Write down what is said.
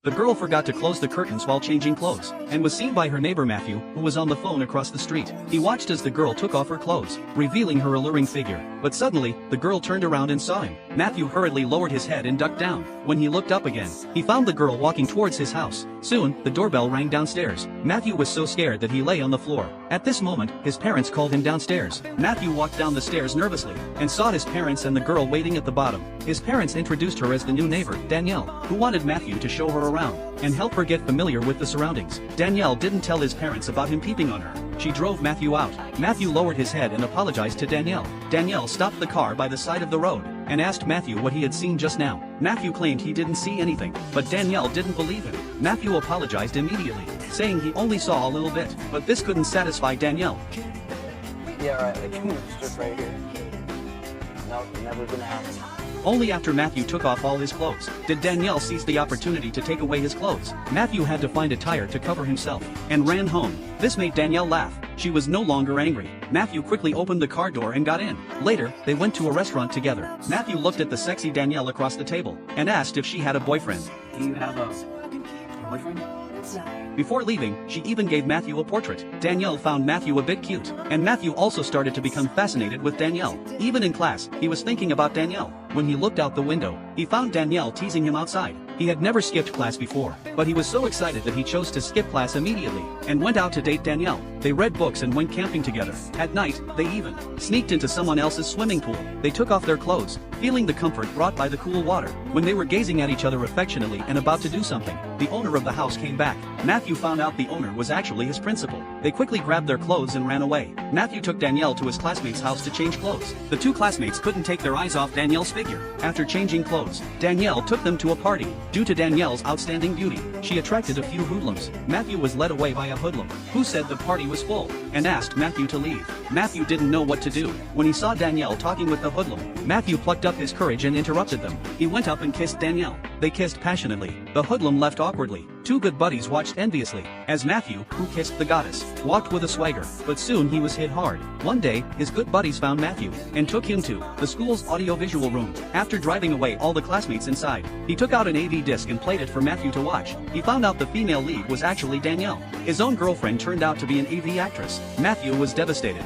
The girl forgot to close the curtains while changing clothes, and was seen by her neighbor Matthew, who was on the phone across the street. He watched as the girl took off her clothes, revealing her alluring figure. But suddenly, the girl turned around and saw him. Matthew hurriedly lowered his head and ducked down. When he looked up again, he found the girl walking towards his house. Soon, the doorbell rang downstairs. Matthew was so scared that he lay on the floor. At this moment, his parents called him downstairs. Matthew walked down the stairs nervously, and saw his parents and the girl waiting at the bottom. His parents introduced her as the new neighbor, Danielle, who wanted Matthew to show her around and help her get familiar with the surroundings. Danielle didn't tell his parents about him peeping on her. She drove Matthew out. Matthew lowered his head and apologized to Danielle. Danielle stopped the car by the side of the road and asked Matthew what he had seen just now. Matthew claimed he didn't see anything, but Danielle didn't believe him. Matthew apologized immediately, saying he only saw a little bit, but this couldn't satisfy Danielle. Yeah, right, like, it's just right here. No, never gonna happen. Only after Matthew took off all his clothes did Danielle seize the opportunity to take away his clothes. Matthew had to find a tire to cover himself and ran home. This made Danielle laugh. She was no longer angry. Matthew quickly opened the car door and got in. Later, they went to a restaurant together. Matthew looked at the sexy Danielle across the table and asked if she had a boyfriend. Do you have a boyfriend? Before leaving, she even gave Matthew a portrait. Danielle found Matthew a bit cute, and Matthew also started to become fascinated with Danielle. Even in class, he was thinking about Danielle. When he looked out the window, he found Danielle teasing him outside. He had never skipped class before, but he was so excited that he chose to skip class immediately and went out to date Danielle. They read books and went camping together. At night, they even sneaked into someone else's swimming pool. They took off their clothes, feeling the comfort brought by the cool water. When they were gazing at each other affectionately and about to do something, the owner of the house came back. Matthew found out the owner was actually his principal. They quickly grabbed their clothes and ran away. Matthew took Danielle to his classmate's house to change clothes. The two classmates couldn't take their eyes off Danielle's figure. After changing clothes, Danielle took them to a party. Due to Danielle's outstanding beauty, she attracted a few hoodlums. Matthew was led away by a hoodlum, who said the party was full, and asked Matthew to leave. Matthew didn't know what to do. When he saw Danielle talking with the hoodlum, Matthew plucked up his courage and interrupted them. He went up and kissed Danielle. They kissed passionately. The hoodlum left awkwardly. Two good buddies watched enviously as Matthew, who kissed the goddess, walked with a swagger, but soon he was hit hard. One day, his good buddies found Matthew and took him to the school's audiovisual room. After driving away all the classmates inside, he took out an AV disc and played it for Matthew to watch. He found out the female lead was actually Danielle. His own girlfriend turned out to be an AV actress. Matthew was devastated.